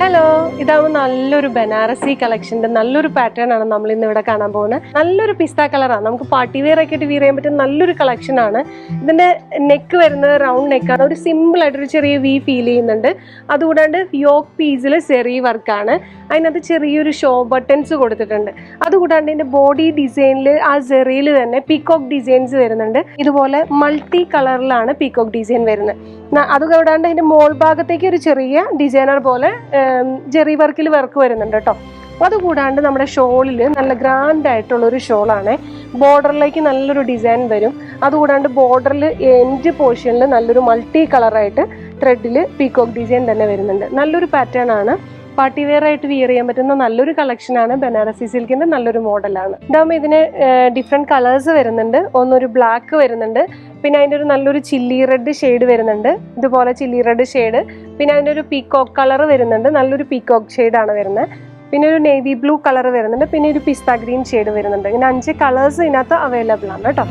Hello, ഇതാവുമ്പോൾ നല്ലൊരു ബനാറസി കളക്ഷൻ്റെ നല്ലൊരു pattern ആണ് നമ്മൾ ഇന്ന് ഇവിടെ കാണാൻ പോകുന്നത്. നല്ലൊരു പിസ്ത കളറാണ്, നമുക്ക് പാർട്ടി വെയർ ഒക്കെ ആയിട്ട് വിയർ ചെയ്യാൻ പറ്റുന്ന നല്ലൊരു കളക്ഷൻ ആണ്. ഇതിന്റെ നെക്ക് വരുന്നത് റൗണ്ട് നെക്കാണ്, ഒരു സിമ്പിൾ ആയിട്ടൊരു ചെറിയ വി ഫീൽ ചെയ്യുന്നുണ്ട്. അതുകൂടാണ്ട് യോക്ക് പീസിൽ സെറി വർക്കാണ്, അതിനകത്ത് ചെറിയൊരു ഷോ ബട്ടൺസ് കൊടുത്തിട്ടുണ്ട്. അതുകൂടാണ്ട് ഇതിന്റെ ബോഡി ഡിസൈനിൽ ആ സെറിയിൽ തന്നെ പീകോക്ക് ഡിസൈൻസ് വരുന്നുണ്ട്. ഇതുപോലെ മൾട്ടി കളറിലാണ് പീകോക്ക് ഡിസൈൻ വരുന്നത്. അതുകൂടാണ്ട് അതിന്റെ മോൾ ഭാഗത്തേക്ക് ഒരു ചെറിയ ഡിസൈനർ പോലെ ജെറി വർക്കിൽ വർക്ക് വരുന്നുണ്ട് കേട്ടോ. അതുകൂടാണ്ട് നമ്മുടെ ഷോളിൽ നല്ല ഗ്രാൻഡ് ആയിട്ടുള്ള ഒരു ഷോളാണ്. ബോർഡറിലേക്ക് നല്ലൊരു ഡിസൈൻ വരും. അതുകൂടാണ്ട് ബോർഡറിൽ എൻഡ് പോർഷനിൽ നല്ലൊരു മൾട്ടി കളറായിട്ട് ത്രെഡിൽ പീകോക്ക് ഡിസൈൻ തന്നെ വരുന്നുണ്ട്. നല്ലൊരു പാറ്റേൺ ആണ്, പാർട്ടി വെയർ ആയിട്ട് വിയർ ചെയ്യാൻ പറ്റുന്ന നല്ലൊരു കളക്ഷനാണ്. ബനാറസി സിൽക്കിന്റെ നല്ലൊരു മോഡലാണ്. ഇതാകുമ്പോൾ ഇതിന് ഡിഫറെന്റ് കളേഴ്സ് വരുന്നുണ്ട്. ഒന്നൊരു ബ്ലാക്ക് വരുന്നുണ്ട്, പിന്നെ അതിൻ്റെ ഒരു നല്ലൊരു ചില്ലി റെഡ് ഷെയ്ഡ് വരുന്നുണ്ട്, ഇതുപോലെ ചില്ലി റെഡ് ഷെയ്ഡ്. പിന്നെ അതിൻ്റെ ഒരു പീകോക്ക് കളർ വരുന്നുണ്ട്, നല്ലൊരു പീകോക്ക് ഷെയ്ഡാണ് വരുന്നത്. പിന്നെ ഒരു നേവി ബ്ലൂ കളർ വരുന്നുണ്ട്, പിന്നെ ഒരു പിസ്ത ഗ്രീൻ ഷെയ്ഡ് വരുന്നുണ്ട്. ഇങ്ങനെ 5 കളേഴ്സ് ഇതിനകത്ത് അവൈലബിൾ ആണ് കേട്ടോ.